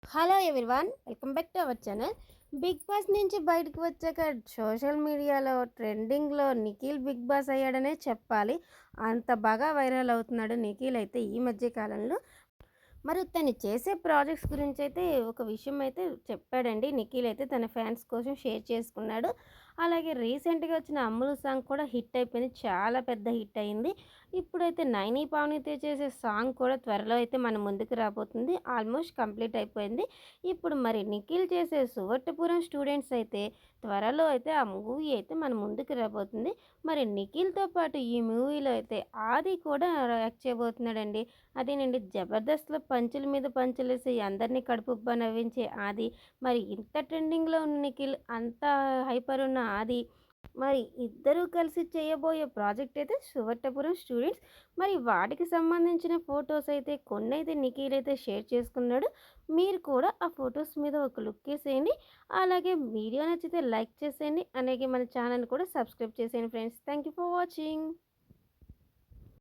Hello everyone, welcome back to our channel. Bigg Boss నుంచి బయటకు వచ్చాక సోషల్ మీడియాలో ట్రెండింగ్లో నిఖిల్ బిగ్ బాస్ అయ్యాడనే చెప్పాలి. అంత బాగా వైరల్ అవుతున్నాడు నిఖిల్ అయితే ఈ మధ్య కాలంలో. మరి తను చేసే ప్రాజెక్ట్స్ గురించి అయితే ఒక విషయం అయితే చెప్పాడండి. నిఖిల్ అయితే తన ఫ్యాన్స్ కోసం షేర్ చేసుకున్నాడు. అలాగే రీసెంట్గా వచ్చిన అమ్ములు సాంగ్ కూడా హిట్ అయిపోయింది, చాలా పెద్ద హిట్ అయింది. ఇప్పుడైతే నైని పావనితో చేసే సాంగ్ కూడా త్వరలో అయితే మన ముందుకు రాబోతుంది, ఆల్మోస్ట్ కంప్లీట్ అయిపోయింది. ఇప్పుడు మరి నిఖిల్ చేసే సువర్ణపురం స్టూడెంట్స్ అయితే త్వరలో అయితే ఆ మూవీ అయితే మన ముందుకు రాబోతుంది. మరి నిఖిల్తో పాటు ఈ మూవీలో అయితే ఆది కూడా యాక్ట్ చేయబోతున్నాడండి. అదేనండి, జబర్దస్త్‌లో పంచుల మీద పంచులేసి అందరినీ కడుపుబ్బా నవ్వించే ఆది. మరి ఇంత ట్రెండింగ్‌లో ఉన్న నిఖిల్, అంత హైపర్ ఉన్న ఆది, మరి ఇద్దరూ కలిసి చేయబోయే ప్రాజెక్ట్ అయితే సువర్ణపురం స్టూడెంట్స్. మరి వాటికి సంబంధించిన ఫొటోస్ అయితే కొన్నైతే నిఖిల్ అయితే షేర్ చేసుకున్నాడు. మీరు కూడా ఆ ఫొటోస్ మీద ఒక లుక్ ఏసేయండి. అలాగే వీడియో నచ్చితే లైక్ చేసేయండి. అలాగే మన ఛానల్ కూడా సబ్స్క్రైబ్ చేసేయండి friends. Thank you for watching.